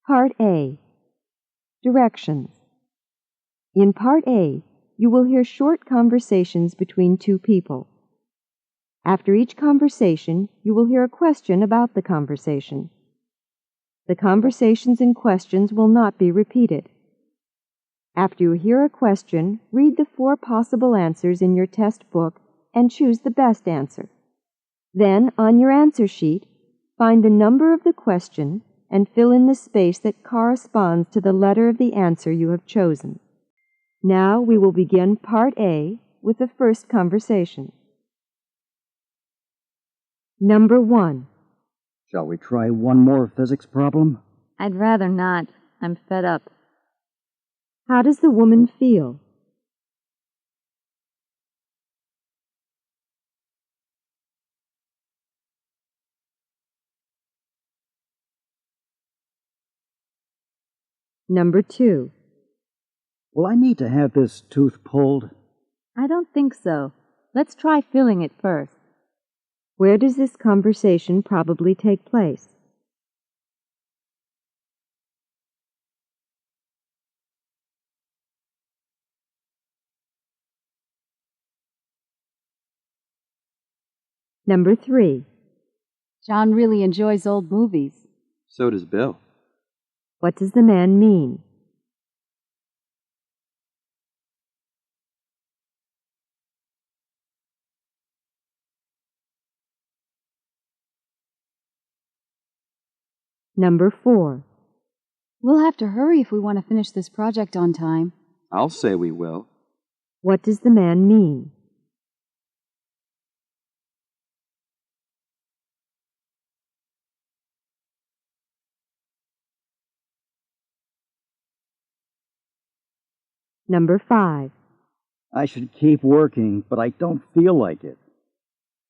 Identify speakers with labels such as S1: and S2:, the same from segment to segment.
S1: Part A. Directions. In Part A, you will hear short conversations between two people. After each conversation, you will hear a question about the conversation. The conversations and questions will not be repeated. After you hear a question, read the 4 possible answers in your test book and choose the best answer. Then, on your answer sheet, find the number of the question and fill in the space that corresponds to the letter of the answer you have chosen. Now we will begin Part A with the first conversation. Number 1.
S2: Shall we try one more physics problem?
S3: I'd rather not. I'm fed up.
S1: How does the woman feel? Number 2.
S2: Will I need to have this tooth pulled?
S3: I don't think so. Let's try filling it first.
S1: Where does this conversation probably take place? Number 3.
S3: John really enjoys old movies.
S4: So does Bill.
S1: What does the man mean? Number 4.
S3: We'll have to hurry if we want to finish this project on time.
S4: I'll say we will.
S1: What does the man mean? Number 5.
S2: I should keep working, but I don't feel like it.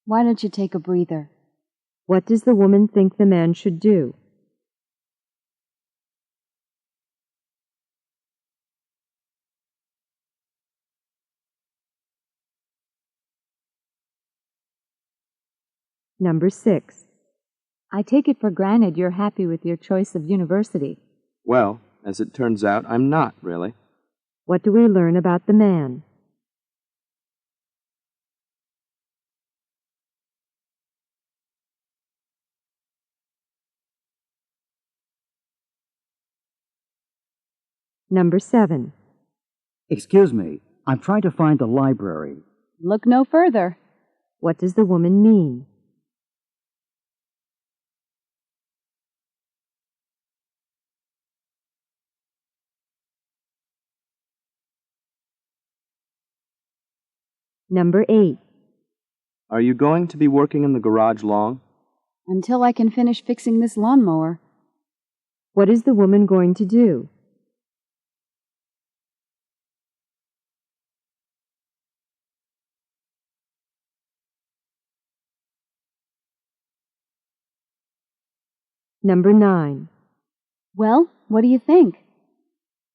S3: Why don't you take a breather?
S1: What does the woman think the man should do? Number 6.
S3: I take it for granted you're happy with your choice of university.
S4: Well, as it turns out, I'm not, really.
S1: What do we learn about the man? Number 7.
S2: Excuse me, I'm trying to find the library.
S3: Look no further.
S1: What does the woman mean? Number 8.
S4: Are you going to be working in the garage long?
S3: Until I can finish fixing this lawnmower.
S1: What is the woman going to do? Number 9.
S3: Well, what do you think?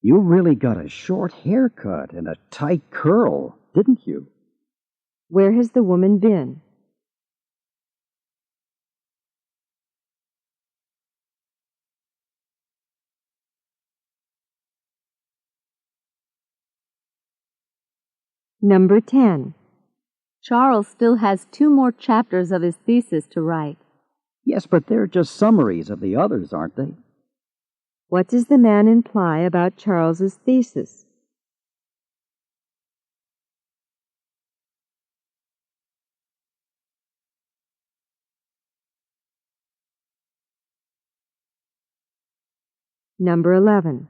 S2: You really got a short haircut and a tight curl, didn't you?
S1: Where has the woman been? Number 10.
S3: Charles still has 2 more chapters of his thesis to write.
S2: Yes, but they're just summaries of the others, aren't they?
S1: What does the man imply about Charles's thesis? Number 11.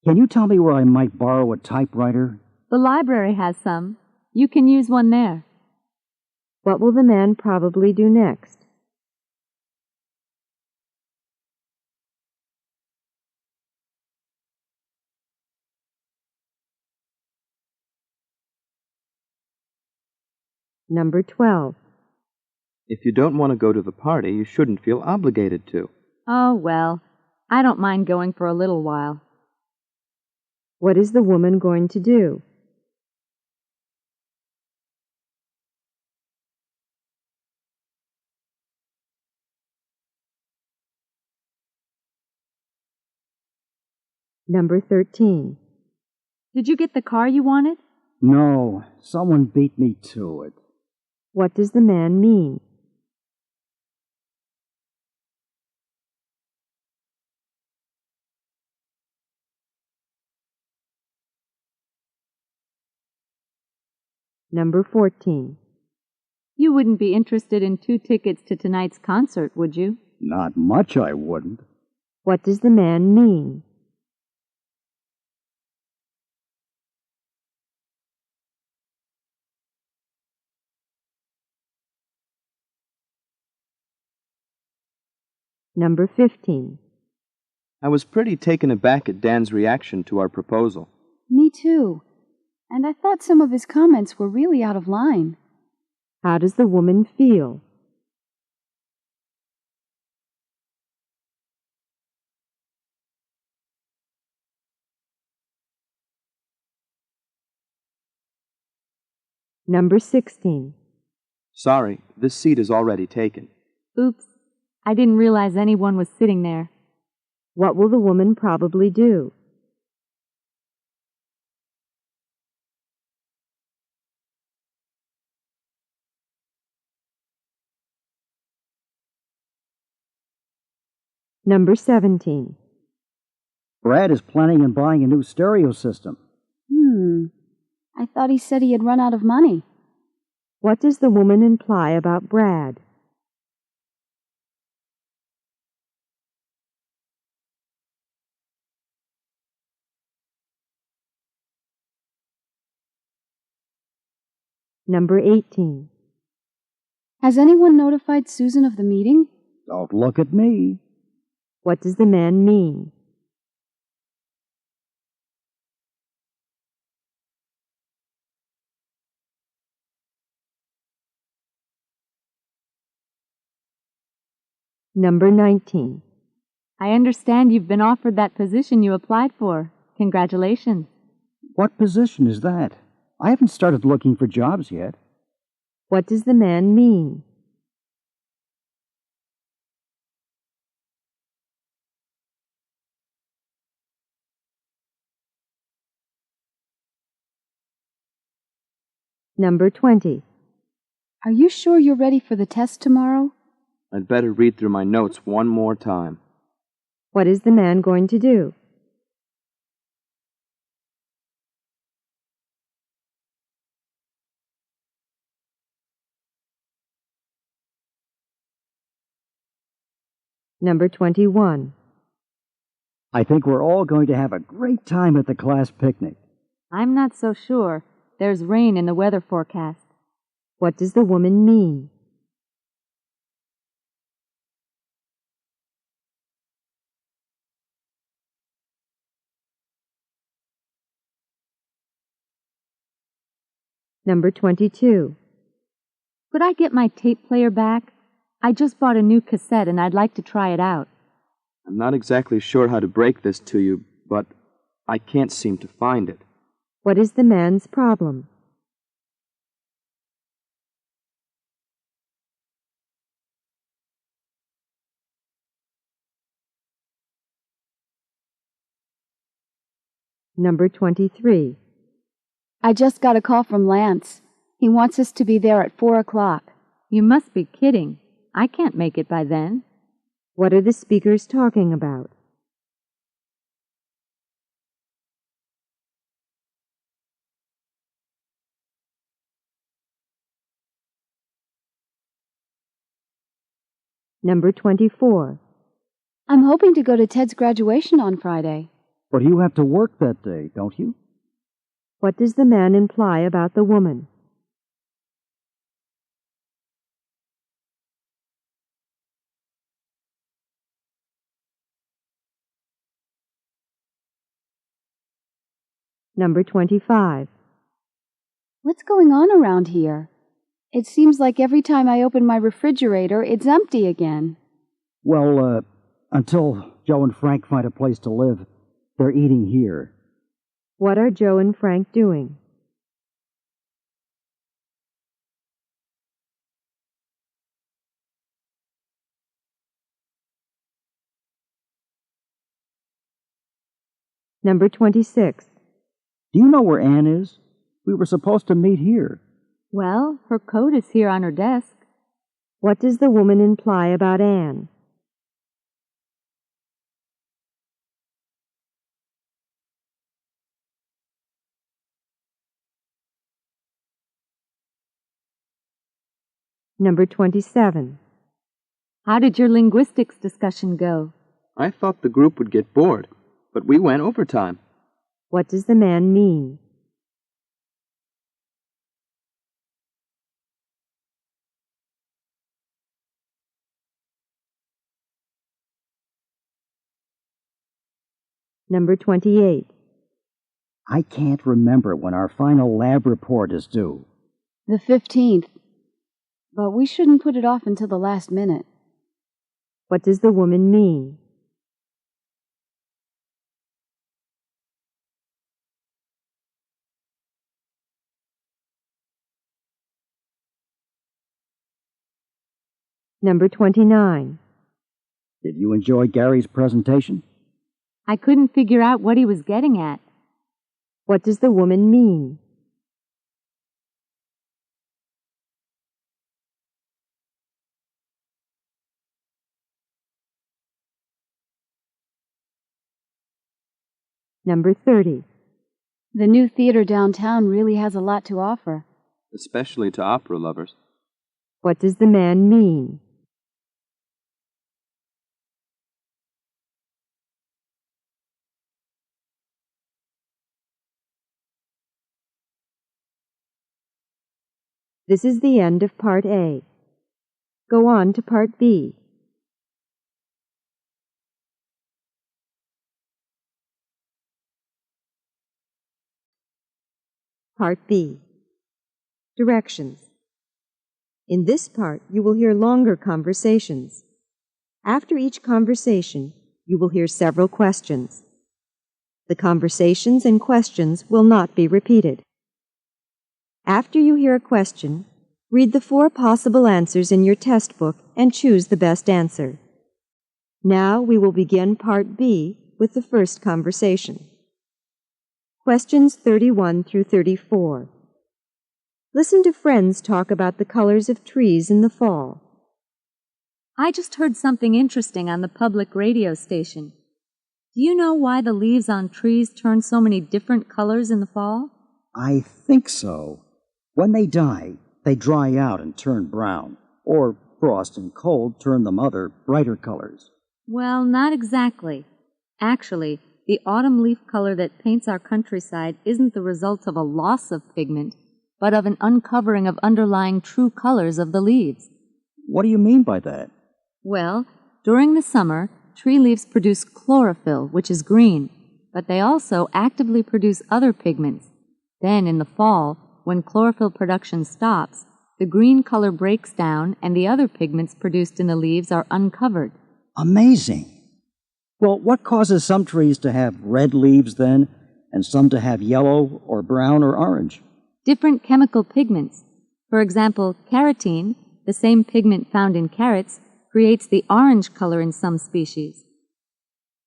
S2: Can you tell me where I might borrow a typewriter?
S3: The library has some. You can use one there.
S1: What will the man probably do next? Number 12.
S4: If you don't want to go to the party, you shouldn't feel obligated to.
S3: Oh, well, I don't mind going for a little while.
S1: What is the woman going to do? Number 13.
S3: Did you get the car you wanted?
S2: No, someone beat me to it.
S1: What does the man mean? Number 14.
S3: You wouldn't be interested in 2 tickets to tonight's concert, would you?
S2: Not much I wouldn't.
S1: What does the man mean? Number 15.
S4: I was pretty taken aback at Dan's reaction to our proposal.
S5: Me too. And I thought some of his comments were really out of line.
S1: How does the woman feel? Number 16.
S4: Sorry, this seat is already taken.
S3: Oops. I didn't realize anyone was sitting there.
S1: What will the woman probably do? Number 17.
S2: Brad is planning on buying a new stereo system.
S5: I thought he said he had run out of money.
S1: What does the woman imply about Brad? Number 18.
S5: Has anyone notified Susan of the meeting?
S2: Don't look at me.
S1: What does the man mean? Number 19.
S3: I understand you've been offered that position you applied for. Congratulations.
S2: What position is that? I haven't started looking for jobs yet.
S1: What does the man mean? Number 20.
S5: Are you sure you're ready for the test tomorrow?
S4: I'd better read through my notes one more time.
S1: What is the man going to do? Number 21.
S2: I think we're all going to have a great time at the class picnic.
S3: I'm not so sure. There's rain in the weather forecast.
S1: What does the woman mean? Number 22.
S3: Could I get my tape player back? I just bought a new cassette and I'd like to try it out.
S4: I'm not exactly sure how to break this to you, but I can't seem to find it.
S1: What is the man's problem? Number 23.
S5: I just got a call from Lance. He wants us to be there at 4 o'clock.
S3: You must be kidding. I can't make it by then.
S1: What are the speakers talking about? Number 24.
S5: I'm hoping to go to Ted's graduation on Friday.
S2: But you have to work that day, don't you?
S1: What does the man imply about the woman? Number 25.
S5: What's going on around here? It seems like every time I open my refrigerator, it's empty again.
S2: Well, until Joe and Frank find a place to live, they're eating here.
S1: What are Joe and Frank doing? Number 26.
S2: Do you know where Anne is? We were supposed to meet here.
S3: Well, her coat is here on her desk.
S1: What does the woman imply about Anne? Number 27.
S3: How did your linguistics discussion go?
S4: I thought the group would get bored, but we went overtime.
S1: What does the man mean? Number 28.
S2: I can't remember when our final lab report is due.
S5: The 15th. But we shouldn't put it off until the last minute.
S1: What does the woman mean? Number 29.
S2: Did you enjoy Gary's presentation?
S3: I couldn't figure out what he was getting at.
S1: What does the woman mean? Number 30.
S5: The new theater downtown really has a lot to offer.
S4: Especially to opera lovers.
S1: What does the man mean? This is the end of Part A. Go on to Part B. Part B. Directions. In this part, you will hear longer conversations. After each conversation, you will hear several questions. The conversations and questions will not be repeated. After you hear a question, read the 4 possible answers in your test book and choose the best answer. Now we will begin Part B with the first conversation. Questions 31 through 34. Listen to friends talk about the colors of trees in the fall.
S3: I just heard something interesting on the public radio station. Do you know why the leaves on trees turn so many different colors in the fall?
S2: I think so. When they die, they dry out and turn brown, or frost and cold turn them other, brighter colors.
S3: Well, not exactly. Actually, the autumn leaf color that paints our countryside isn't the result of a loss of pigment, but of an uncovering of underlying true colors of the leaves.
S2: What do you mean by that?
S3: Well, during the summer, tree leaves produce chlorophyll, which is green, but they also actively produce other pigments. Then, in the fall, when chlorophyll production stops, the green color breaks down and the other pigments produced in the leaves are uncovered.
S2: Amazing. Well, what causes some trees to have red leaves then, and some to have yellow or brown or orange?
S3: Different chemical pigments. For example, carotene, the same pigment found in carrots, creates the orange color in some species.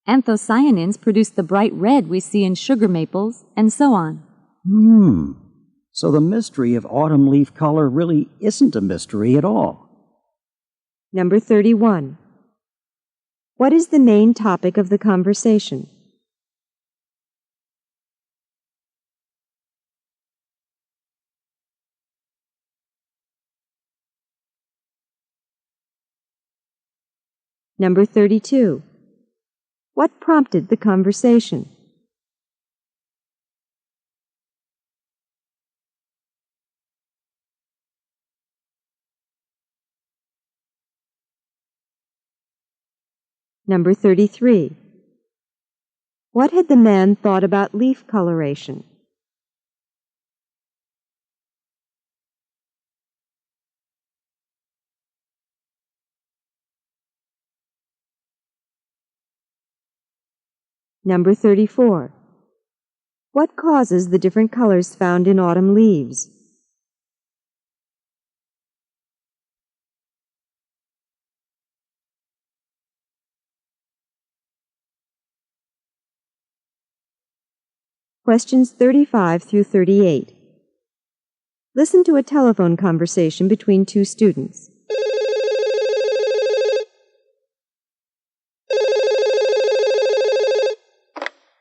S3: Anthocyanins produce the bright red we see in sugar maples, and so on.
S2: So the mystery of autumn leaf color really isn't a mystery at all.
S1: Number 31. What is the main topic of the conversation? Number 32. What prompted the conversation? Number 33. What had the man thought about leaf coloration? Number 34. What causes the different colors found in autumn leaves? Questions 35 through 38. Listen to a telephone conversation between two students.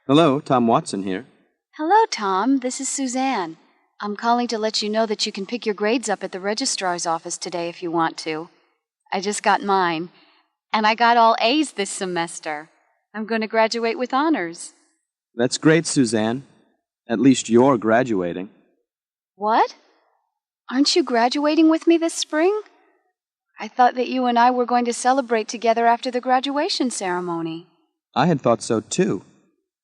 S4: Hello, Tom Watson here.
S5: Hello, Tom. This is Suzanne. I'm calling to let you know that you can pick your grades up at the registrar's office today if you want to. I just got mine, and I got all A's this semester. I'm going to graduate with honors.
S4: That's great, Suzanne. At least you're graduating.
S5: What? Aren't you graduating with me this spring? I thought that you and I were going to celebrate together after the graduation ceremony.
S4: I had thought so too,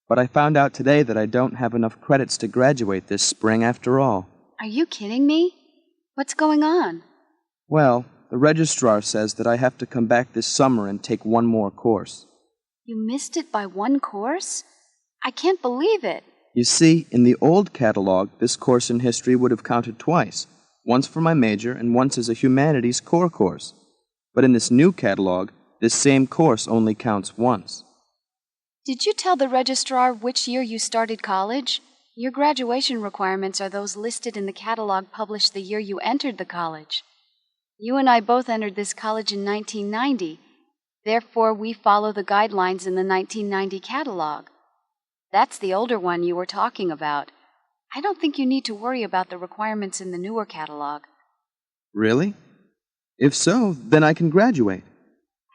S4: but I found out today that I don't have enough credits to graduate this spring after all.
S5: Are you kidding me? What's going on?
S4: Well, the registrar says that I have to come back this summer and take one more course.
S5: You missed it by one course? I can't believe it.
S4: You see, in the old catalog, this course in history would have counted twice, once for my major and once as a humanities core course. But in this new catalog, this same course only counts once.
S5: Did you tell the registrar which year you started college? Your graduation requirements are those listed in the catalog published the year you entered the college. You and I both entered this college in 1990. Therefore, we follow the guidelines in the 1990 catalog. That's the older one you were talking about. I don't think you need to worry about the requirements in the newer catalog.
S4: Really? If so, then I can graduate.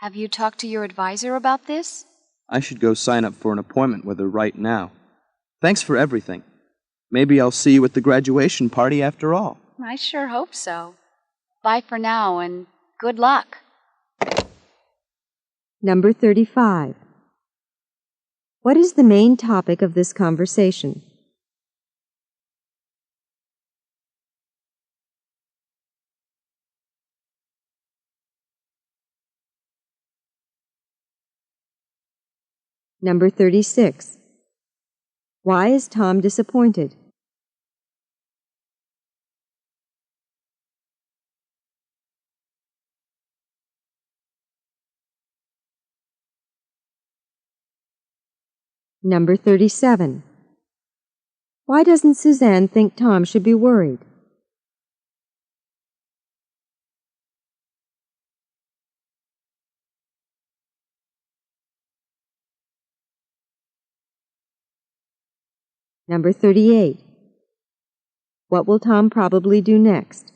S5: Have you talked to your advisor about this?
S4: I should go sign up for an appointment with her right now. Thanks for everything. Maybe I'll see you at the graduation party after all.
S5: I sure hope so. Bye for now, and good luck.
S1: Number 35. What is the main topic of this conversation? Number 36. Why is Tom disappointed? Number 37. Why doesn't Suzanne think Tom should be worried? Number 38. What will Tom probably do next?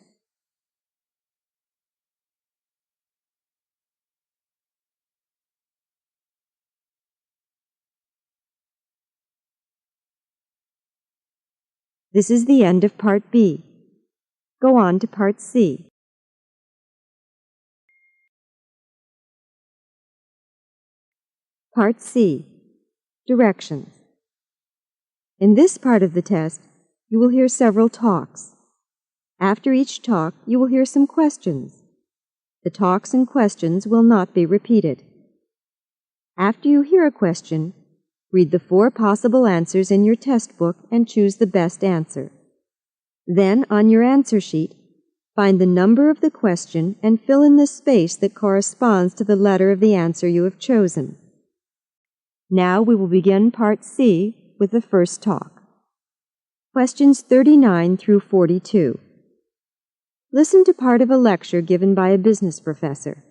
S1: This is the end of Part B. Go on to Part C. Part C. Directions. In this part of the test, you will hear several talks. After each talk, you will hear some questions. The talks and questions will not be repeated. After you hear a question, read the 4 possible answers in your test book and choose the best answer. Then, on your answer sheet, find the number of the question and fill in the space that corresponds to the letter of the answer you have chosen. Now we will begin Part C with the first talk. Questions 39 through 42. Listen to part of a lecture given by a business professor.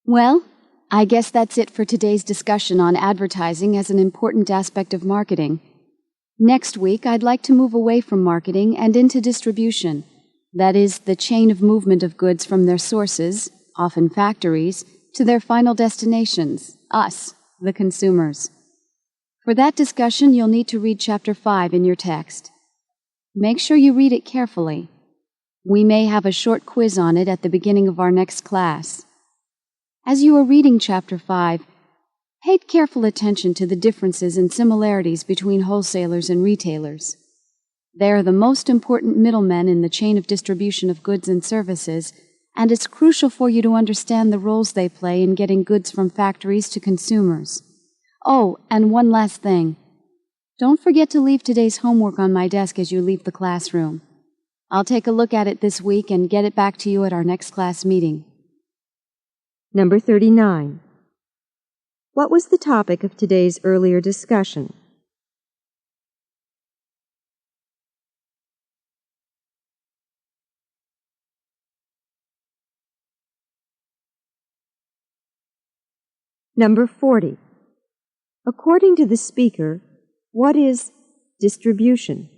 S5: Well, I guess that's it for today's discussion on advertising as an important aspect of marketing. Next week, I'd like to move away from marketing and into distribution. That is, the chain of movement of goods from their sources, often factories, to their final destinations, us, the consumers. For that discussion, you'll need to read Chapter 5 in your text. Make sure you read it carefully. We may have a short quiz on it at the beginning of our next class. As you are reading Chapter 5, pay careful attention to the differences and similarities between wholesalers and retailers. They are the most important middlemen in the chain of distribution of goods and services, and it's crucial for you to understand the roles they play in getting goods from factories to consumers. Oh, and one last thing. Don't forget to leave today's homework on my desk as you leave the classroom. I'll take a look at it this week and get it back to you at our next class meeting.
S1: Number 39. What was the topic of today's earlier discussion? Number 40. According to the speaker, what is distribution?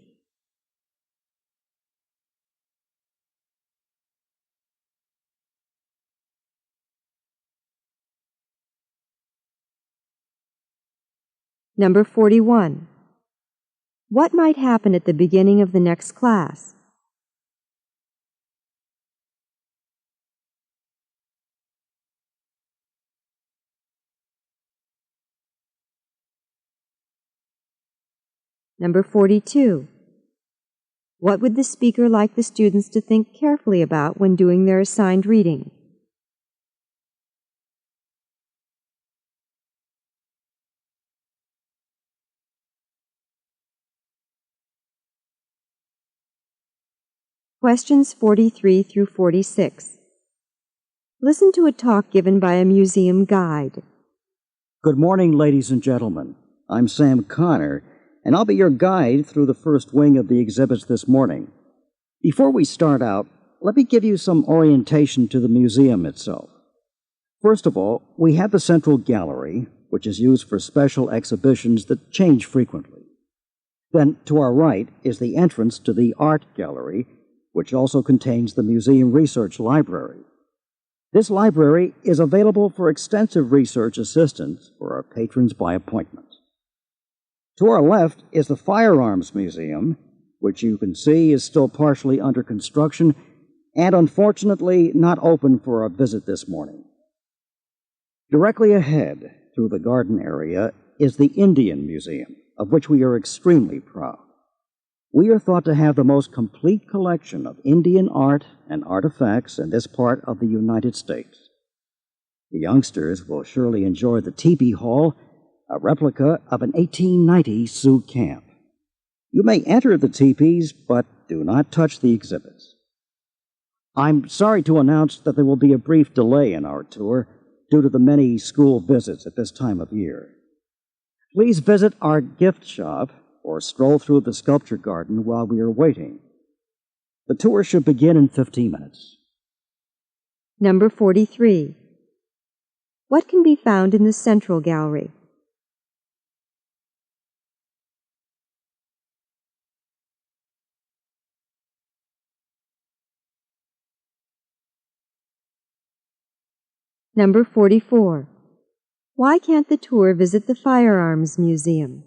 S1: Number 41. What might happen at the beginning of the next class? Number 42. What would the speaker like the students to think carefully about when doing their assigned reading? Questions 43 through 46. Listen to a talk given by a museum guide.
S2: Good morning, ladies and gentlemen. I'm Sam Connor, and I'll be your guide through the first wing of the exhibits this morning. Before we start out, let me give you some orientation to the museum itself. First of all, we have the central gallery, which is used for special exhibitions that change frequently. Then, to our right, is the entrance to the art gallery, which also contains the museum research library. This library is available for extensive research assistance for our patrons by appointment. To our left is the Firearms Museum, which you can see is still partially under construction and unfortunately not open for our visit this morning. Directly ahead, through the garden area, is the Indian Museum, of which we are extremely proud. We are thought to have the most complete collection of Indian art and artifacts in this part of the United States. The youngsters will surely enjoy the teepee hall, a replica of an 1890 Sioux camp. You may enter the teepees, but do not touch the exhibits. I'm sorry to announce that there will be a brief delay in our tour due to the many school visits at this time of year. Please visit our gift shop or stroll through the sculpture garden while we are waiting. The tour should begin in 15 minutes.
S1: Number 43. What can be found in the Central Gallery? Number 44. Why can't the tour visit the Firearms Museum?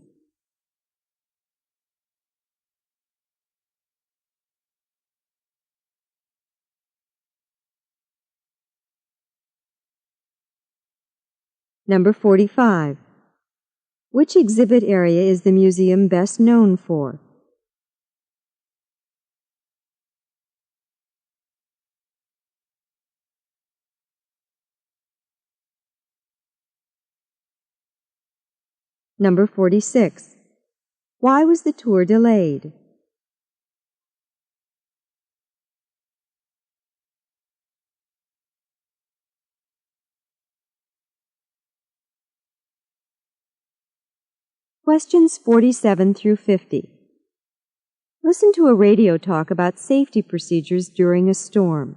S1: Number 45. Which exhibit area is the museum best known for? Number 46. Why was the tour delayed? Questions 47 through 50. Listen to a radio talk about safety procedures during a storm.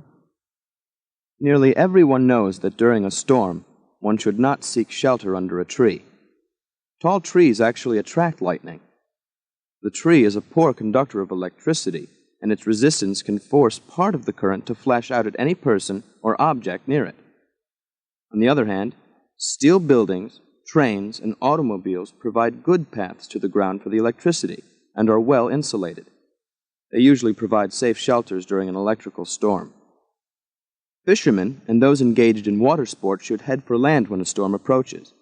S4: Nearly everyone knows that during a storm, one should not seek shelter under a tree. Tall trees actually attract lightning. The tree is a poor conductor of electricity, and its resistance can force part of the current to flash out at any person or object near it. On the other hand, steel buildings, trains, and automobiles provide good paths to the ground for the electricity and are well insulated. They usually provide safe shelters during an electrical storm. Fishermen and those engaged in water sports should head for land when a storm approaches.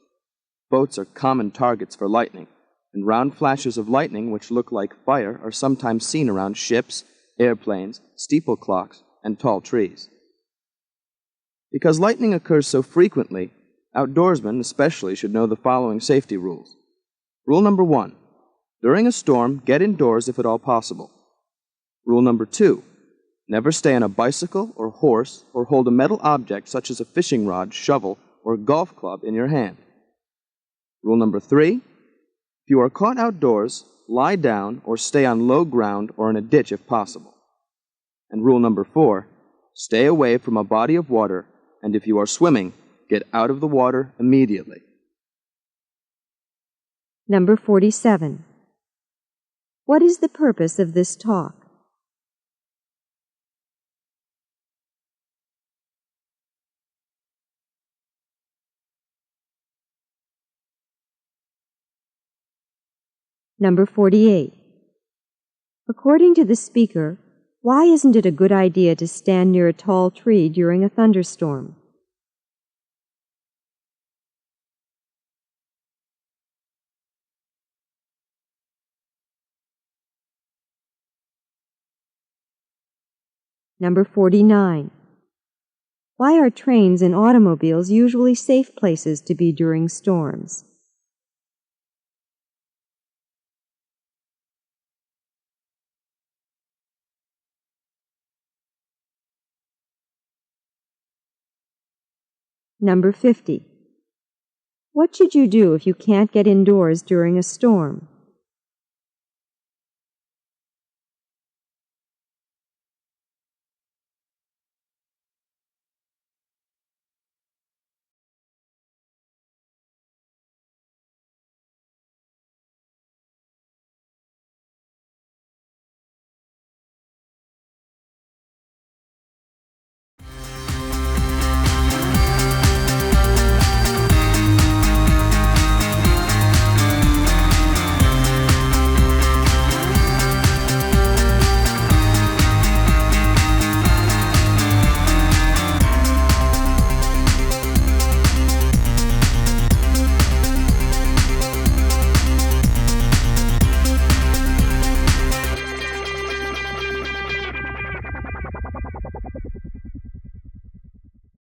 S4: Boats are common targets for lightning, and round flashes of lightning which look like fire are sometimes seen around ships, airplanes, steeple clocks, and tall trees. Because lightning occurs so frequently, outdoorsmen especially should know the following safety rules. Rule number 1. During a storm, get indoors if at all possible. Rule number 2. Never stay on a bicycle or horse or hold a metal object such as a fishing rod, shovel, or golf club in your hand. Rule number 3. If you are caught outdoors, lie down or stay on low ground or in a ditch if possible. And rule number 4. Stay away from a body of water, and if you are swimming, get out of the water immediately.
S1: Number 47. What is the purpose of this talk? Number 48. According to the speaker, why isn't it a good idea to stand near a tall tree during a thunderstorm? Number 49. Why are trains and automobiles usually safe places to be during storms? Number 50. What should you do if you can't get indoors during a storm?